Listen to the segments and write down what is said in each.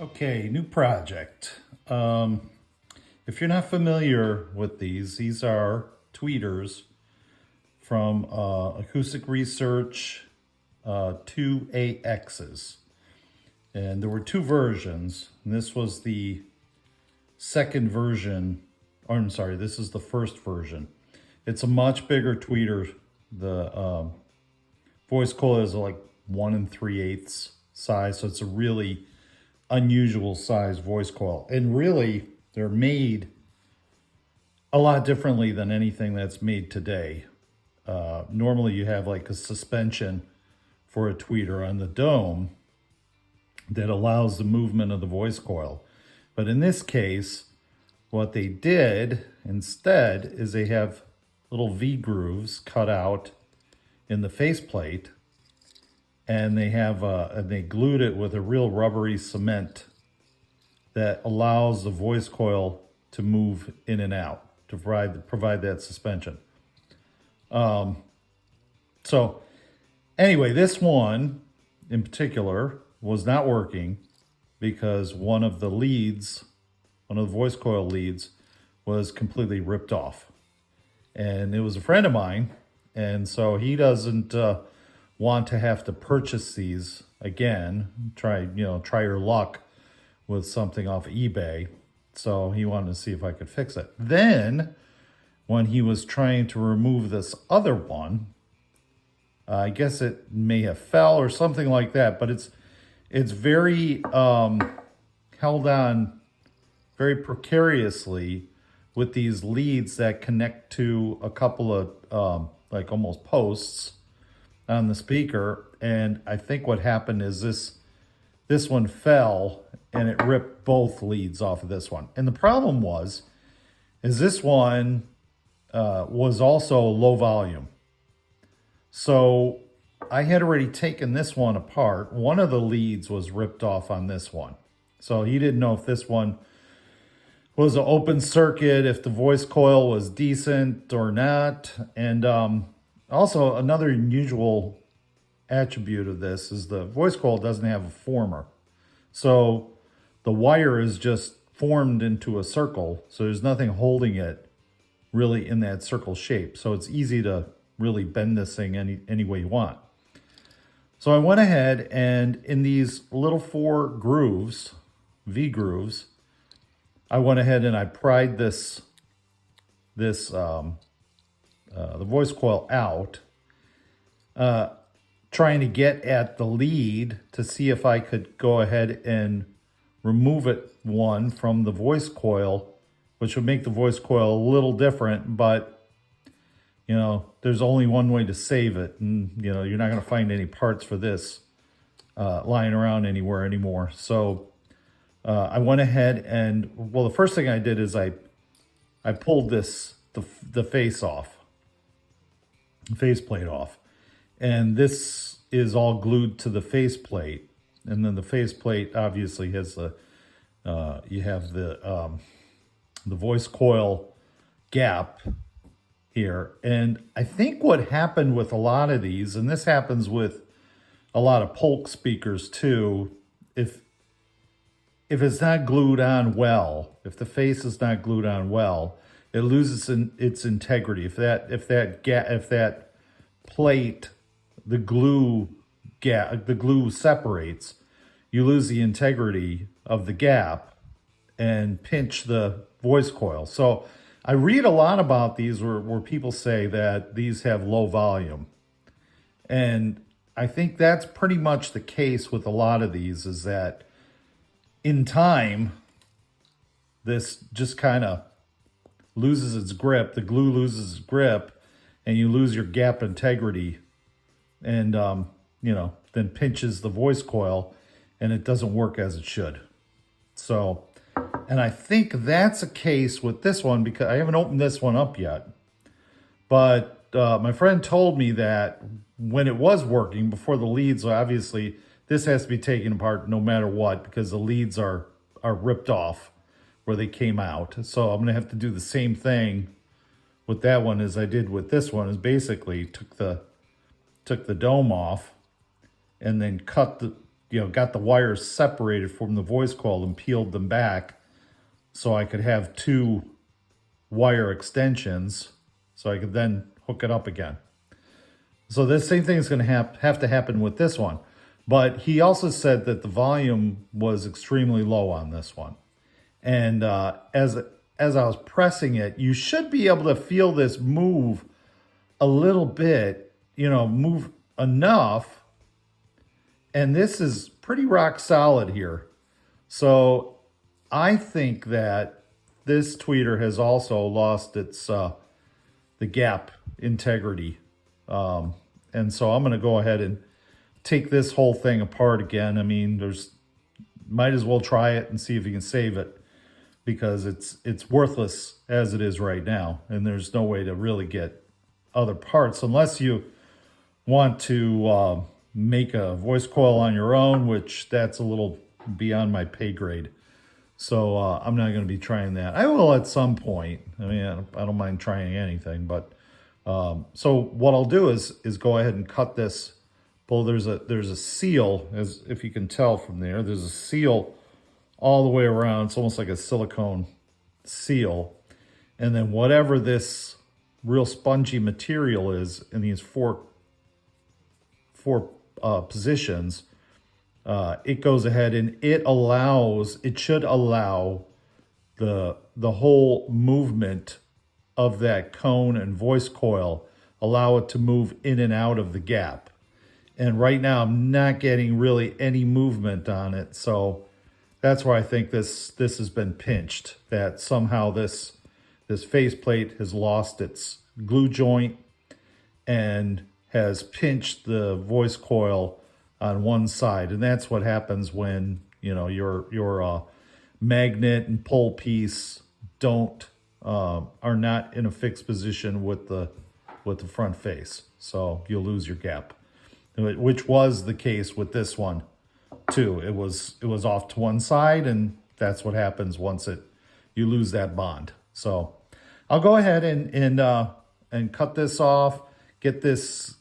Okay, new project. If you're not familiar with these are tweeters from Acoustic Research 2AXs. And there were two versions. And this was the second version, or I'm sorry, this is the first version. It's a much bigger tweeter. The voice coil is like 1 3/8 size, so it's a really unusual size voice coil. And really, they're made a lot differently than anything that's made today. Normally, you have like a suspension for a tweeter on the dome that allows the movement of the voice coil. But in this case, what they did instead is they have little V grooves cut out in the faceplate, and they glued it with a real rubbery cement that allows the voice coil to move in and out to provide that suspension. So anyway, this one in particular was not working because one of the voice coil leads was completely ripped off. And it was a friend of mine, and so he doesn't want to have to purchase these again, try your luck with something off eBay. So he wanted to see if I could fix it. Then when he was trying to remove this other one, I guess it may have fell or something like that, but it's very held on very precariously with these leads that connect to a couple of like almost posts on the speaker. And I think what happened is this one fell and it ripped both leads off of this one. And the problem is this one was also low volume. So I had already taken this one apart. One of the leads was ripped off on this one. So he didn't know if this one was an open circuit, if the voice coil was decent or not. And also another unusual attribute of this is the voice coil doesn't have a former. So the wire is just formed into a circle. So there's nothing holding it really in that circle shape. So it's easy to really bend this thing any way you want. So I went ahead and in these little 4 grooves, V grooves, I went ahead and I pried the voice coil out, trying to get at the lead to see if I could go ahead and remove it from the voice coil, which would make the voice coil a little different, but there's only one way to save it, and you're not going to find any parts for this lying around anywhere anymore. So I went ahead and, well, the first thing I did is I pulled the faceplate off, and this is all glued to the faceplate, and then the faceplate obviously has you have the voice coil gap here. And I think what happened with a lot of these, and this happens with a lot of Polk speakers too, if it's not glued on well, if the face is not glued on well, it loses its integrity. If that plate, the glue separates, you lose the integrity of the gap and pinch the voice coil. So I read a lot about these where people say that these have low volume. And I think that's pretty much the case with a lot of these, is that in time, this just kind of loses its grip. The glue loses its grip, and you lose your gap integrity, and then pinches the voice coil, and it doesn't work as it should. So, and I think that's a case with this one because I haven't opened this one up yet. But my friend told me that when it was working before the leads, obviously this has to be taken apart no matter what because the leads are ripped off where they came out. So I'm going to have to do the same thing with that one as I did with this one, is basically took the dome off and then cut got the wires separated from the voice coil and peeled them back so I could have 2 wire extensions so I could then hook it up again. So this same thing is going to have to happen with this one. But he also said that the volume was extremely low on this one. And as I was pressing it, you should be able to feel this move a little bit, move enough. And this is pretty rock solid here. So I think that this tweeter has also lost its the gap integrity. And so I'm going to go ahead and take this whole thing apart again. I mean, might as well try it and see if you can save it, because it's worthless as it is right now. And there's no way to really get other parts unless you want to make a voice coil on your own, which that's a little beyond my pay grade. So I'm not going to be trying that. I will at some point. I mean, I don't mind trying anything, but so what I'll do is go ahead and cut this. There's a seal, as if you can tell from there. There's a seal all the way around. It's almost like a silicone seal. And then whatever this real spongy material is in these four positions, it goes ahead and it should allow the whole movement of that cone and voice coil, allow it to move in and out of the gap. And right now I'm not getting really any movement on it. So that's where I think this has been pinched, that somehow this faceplate has lost its glue joint and has pinched the voice coil on one side. And that's what happens when, your magnet and pole piece are not in a fixed position with the front face. So you'll lose your gap, which was the case with this one too. It was off to one side, and that's what happens once you lose that bond. So I'll go ahead and cut this off, get this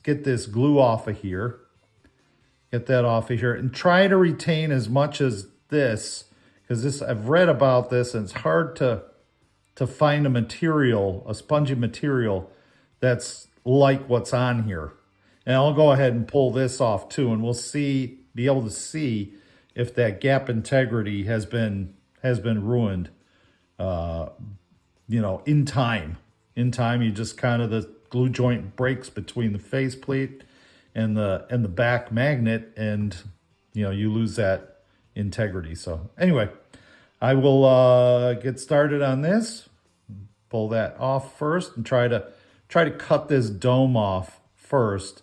glue off of here, get that off of here, and try to retain as much as this, because I've read about this, and it's hard to find a spongy material that's like what's on here. And I'll go ahead and pull this off too, and we'll be able to see if that gap integrity has been ruined. In time. In time, you just the glue joint breaks between the faceplate and the back magnet, and you lose that integrity. So anyway, I will get started on this. Pull that off first and try to cut this dome off first,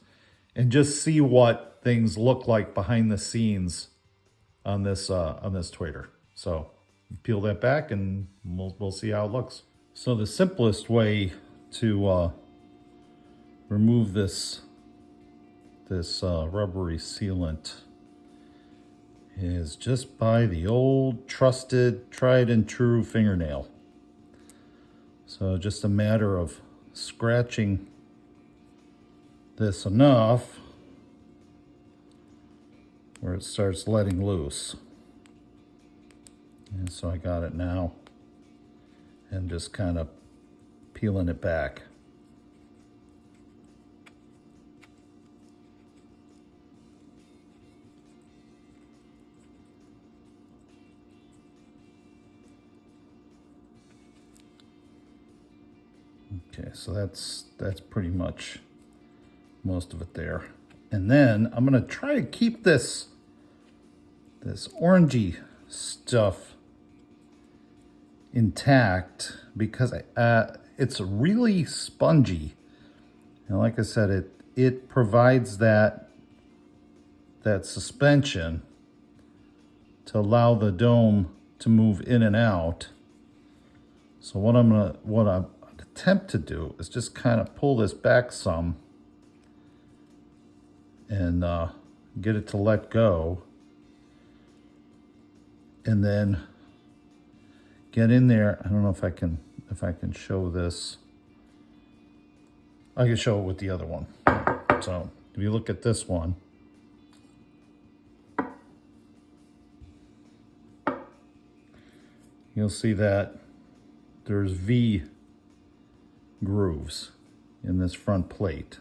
and just see what things look like behind the scenes on this tweeter. So peel that back and we'll see how it looks. So the simplest way to remove this rubbery sealant is just by the old trusted, tried and true fingernail. So just a matter of scratching this enough where it starts letting loose. And so I got it now, and just kind of peeling it back. Okay, so that's pretty much most of it there. And then I'm gonna try to keep this orangey stuff intact, because it's really spongy. And like I said, it provides that suspension to allow the dome to move in and out. So what I attempt to do is just kind of pull this back some and get it to let go, and then get in there. I don't know if I can show this. I can show it with the other one. So if you look at this one, you'll see that there's V grooves in this front plate.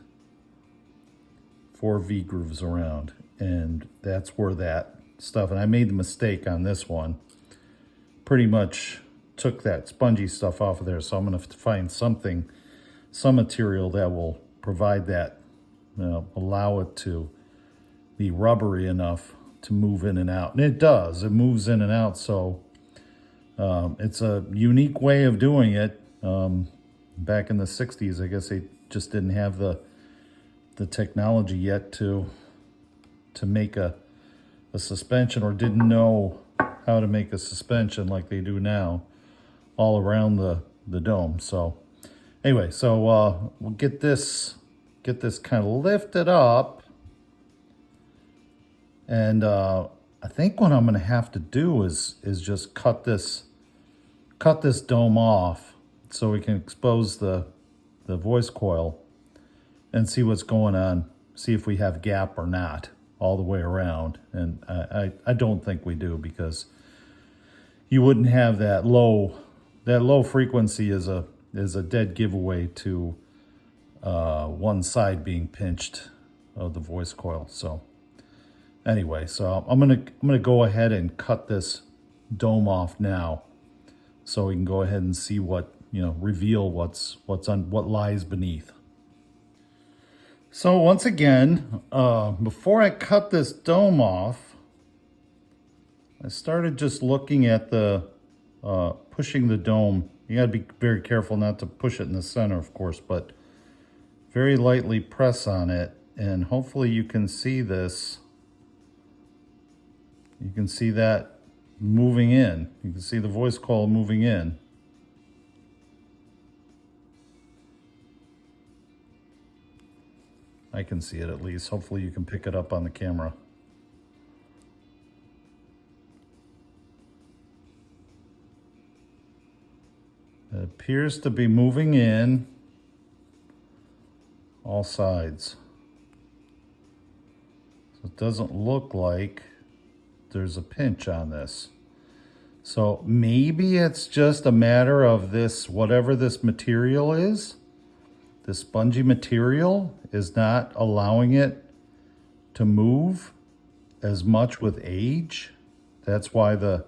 4 V grooves around, and that's where that stuff, and I made the mistake on this one, pretty much took that spongy stuff off of there, so I'm going to find something, some material that will provide that, allow it to be rubbery enough to move in and out. And it does, it moves in and out, so it's a unique way of doing it. Back in the 60s, I guess they just didn't have the technology yet to make a suspension, or didn't know how to make a suspension like they do now all around the dome. So anyway, so we'll get this kind of lifted up, and I think what I'm going to have to do is just cut this dome off so we can expose the voice coil and see what's going on, see if we have gap or not all the way around. And I don't think we do, because you wouldn't have that low frequency is a dead giveaway to one side being pinched of the voice coil. So anyway, so I'm gonna go ahead and cut this dome off now, so we can go ahead and see what, reveal what lies beneath. So once again, before I cut this dome off, I started just looking at the pushing the dome. You got to be very careful not to push it in the center, of course, but very lightly press on it, and hopefully you can see this. You can see that moving in. You can see the voice coil moving in. I can see it at least. Hopefully you can pick it up on the camera. It appears to be moving in all sides. So it doesn't look like there's a pinch on this. So maybe it's just a matter of this, whatever this material is, the spongy material is not allowing it to move as much with age. That's why the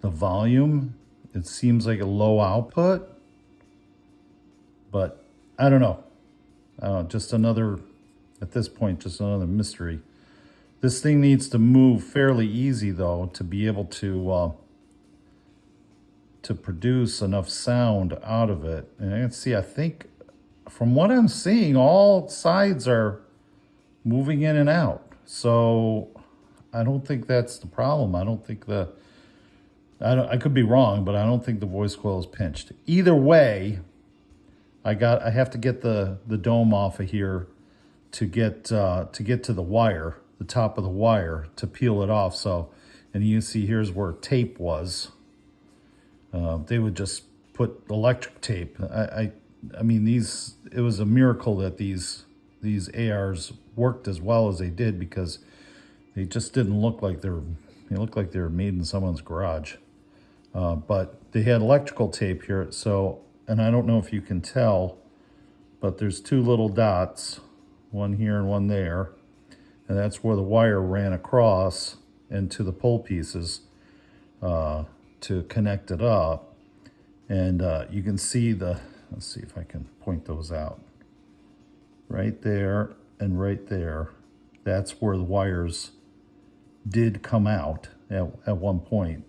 volume, it seems like a low output, but I don't know. Just another, at this point, just another mystery. This thing needs to move fairly easy though to be able to produce enough sound out of it. And I can see, I think, from what I'm seeing, all sides are moving in and out. So I don't think that's the problem. I don't think I could be wrong, but I don't think the voice coil is pinched. Either way, I have to get the dome off of here to get to the wire, the top of the wire, to peel it off. So, and you see here's where tape was. They would just put electric tape. I mean, it was a miracle that these ARs worked as well as they did, because they just didn't look like they looked like they were made in someone's garage. But they had electrical tape here. So, and I don't know if you can tell, but there's 2 little dots, one here and one there. And that's where the wire ran across into the pull pieces to connect it up. And you can see let's see if I can point those out. Right there and right there. That's where the wires did come out at one point,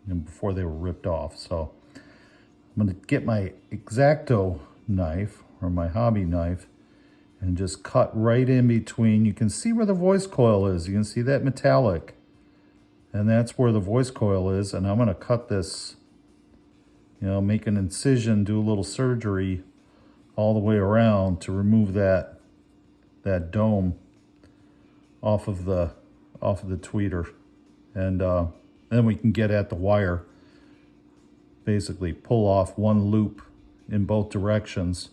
and before they were ripped off. So I'm going to get my X-Acto knife, or my hobby knife, and just cut right in between. You can see where the voice coil is. You can see that metallic. And that's where the voice coil is. And I'm going to cut this, make an incision, do a little surgery all the way around to remove that dome off of the tweeter. And then we can get at the wire, basically pull off one loop in both directions,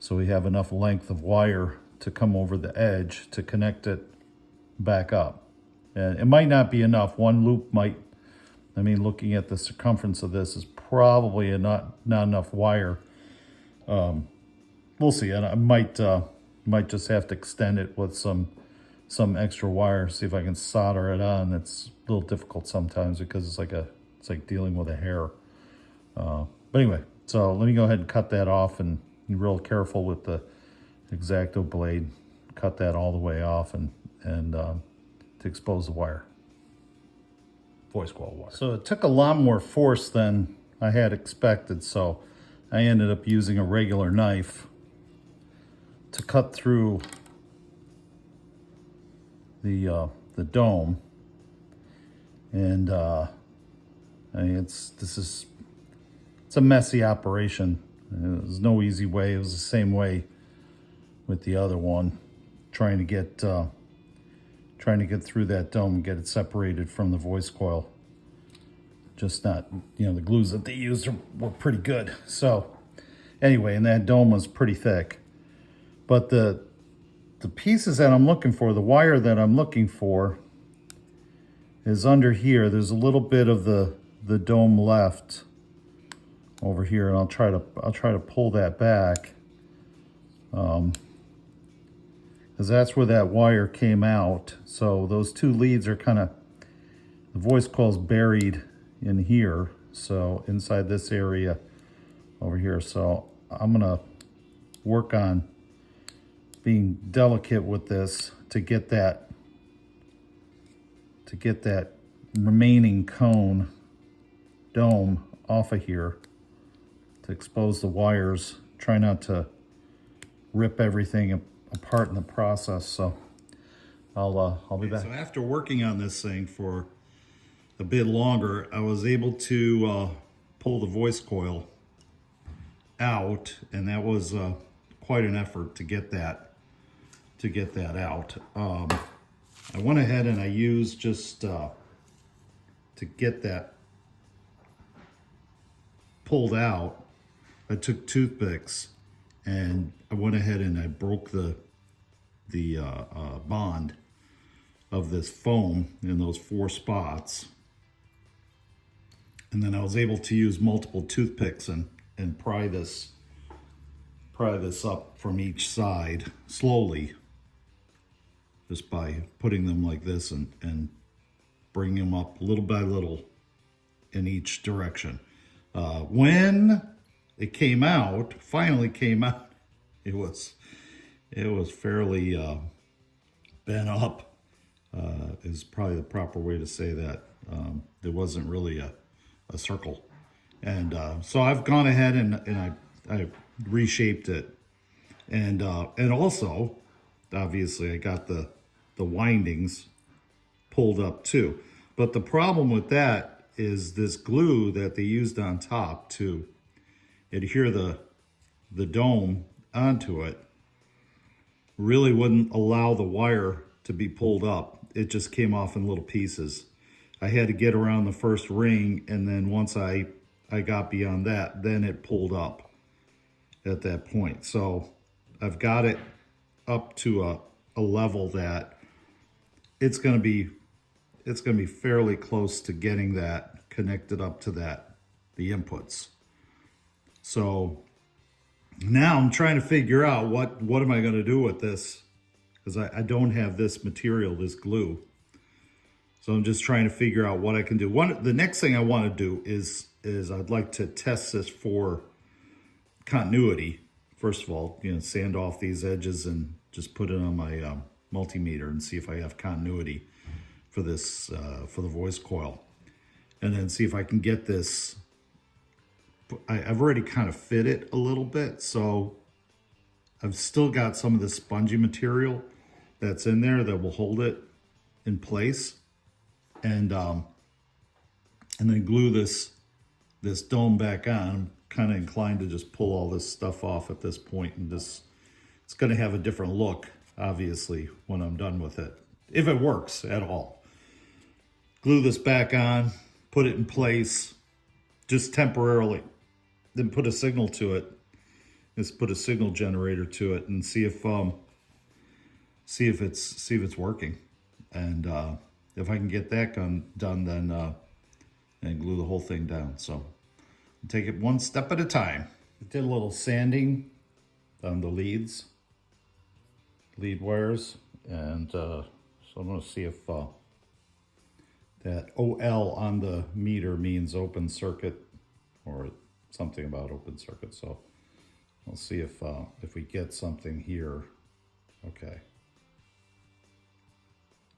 so we have enough length of wire to come over the edge to connect it back up. And it might not be enough. One loop might I mean, looking at the circumference of this is probably not enough wire. We'll see. And I might just have to extend it with some extra wire. See if I can solder it on. It's a little difficult sometimes because it's like dealing with a hair. But anyway, so let me go ahead and cut that off, and be real careful with the X-Acto blade. Cut that all the way off and to expose the wire. Voice coil wire. So it took a lot more force than I had expected, so I ended up using a regular knife to cut through the dome. And I mean, it's a messy operation. There's no easy way. It was the same way with the other one, trying to get through that dome and get it separated from the voice coil. Just not, the glues that they used were pretty good. So anyway, and that dome was pretty thick. But the pieces that I'm looking for, the wire that I'm looking for, is under here. There's a little bit of the dome left over here, and I'll try to pull that back. Because that's where that wire came out. So those two leads are the voice coil's buried in here. So inside this area over here. So I'm gonna work on being delicate with this to get that remaining cone dome off of here, to expose the wires. Try not to rip everything apart in the process. So I'll be back. So after working on this thing for a bit longer, I was able to pull the voice coil out, and that was quite an effort to get that out. I went ahead and I used just to get that pulled out, I took toothpicks and I went ahead and I broke the bond of this foam in those 4 spots. And then I was able to use multiple toothpicks and pry this up from each side slowly, just by putting them like this and bringing them up little by little in each direction. When it came out, finally came out, it was fairly bent up, is probably the proper way to say that. There wasn't really a circle. And so I've gone ahead and I reshaped it. And also, obviously, I got the windings pulled up too. But the problem with that is this glue that they used on top to adhere the dome onto it really wouldn't allow the wire to be pulled up. It just came off in little pieces. I had to get around the first ring, and then once I got beyond that, then it pulled up at that point. So I've got it up to a level that it's going to be fairly close to getting that connected up to the inputs. So now I'm trying to figure out what am I going to do with this, because I don't have this material, this glue. So I'm just trying to figure out what I can do. The next thing I want to do is I'd like to test this for continuity. First of all, sand off these edges and just put it on my multimeter and see if I have continuity for this, for the voice coil. And then see if I can get this. I've already kind of fit it a little bit, so I've still got some of the spongy material that's in there that will hold it in place. And then glue this dome back on. I'm kind of inclined to just pull all this stuff off at this point, and it's going to have a different look, obviously, when I'm done with it, if it works at all. Glue this back on, put it in place, just temporarily, then put a signal to it. Just put a signal generator to it and see if it's working. And if I can get that done, and glue the whole thing down. So take it one step at a time. I did a little sanding on the lead wires, and so I'm going to see if that OL on the meter means open circuit or something about open circuit. So we'll see if we get something here. Okay.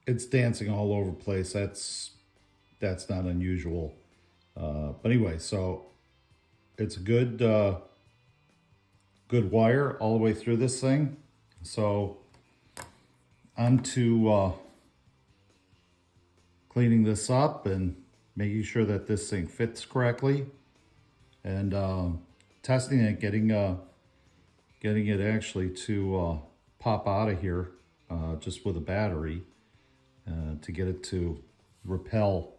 It's dancing all over the place. That's not unusual. But anyway, so it's a good good wire all the way through this thing. So onto cleaning this up and making sure that this thing fits correctly, and testing it, getting it actually to pop out of here just with a battery to get it to repel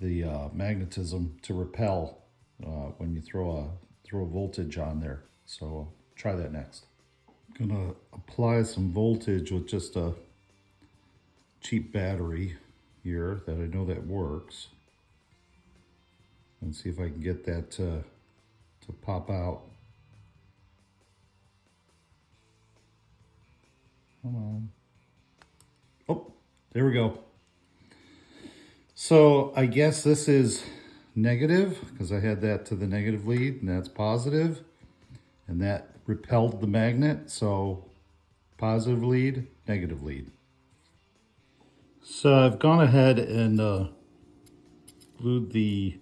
the magnetism, to repel when you throw a voltage on there. So try that next. I'm gonna apply some voltage with just a cheap battery here that I know that works, and see if I can get that to pop out. Come on. Oh, there we go. So I guess this is negative because I had that to the negative lead, and that's positive, and that repelled the magnet. So positive lead, negative lead. So I've gone ahead and glued the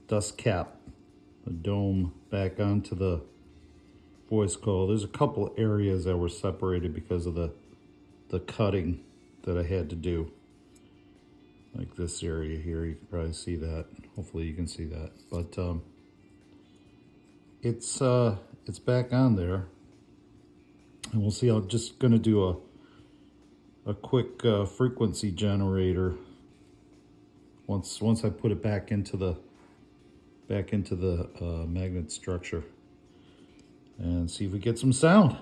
dust cap, the dome, back onto the voice coil. There's a couple areas that were separated because of the cutting that I had to do. Like this area here, you can probably see that. Hopefully you can see that. But it's back on there. And we'll see. I'm just gonna do a quick frequency generator once I put it back into the magnet structure, and see if we get some sound.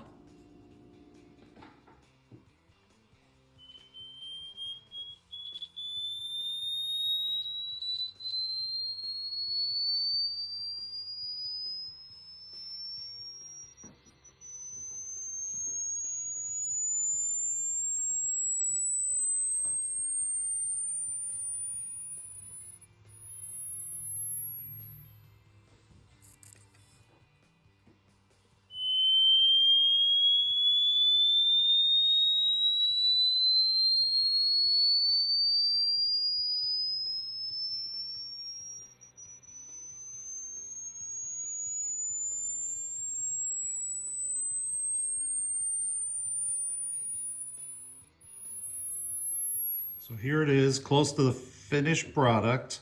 So here it is, close to the finished product.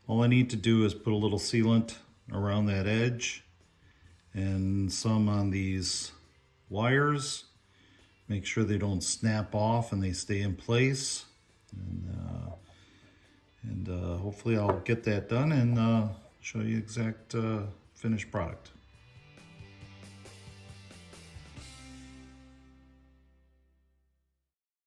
All I need to do is put a little sealant around that edge and some on these wires. Make sure they don't snap off and they stay in place. And hopefully I'll get that done and show you exact finished product.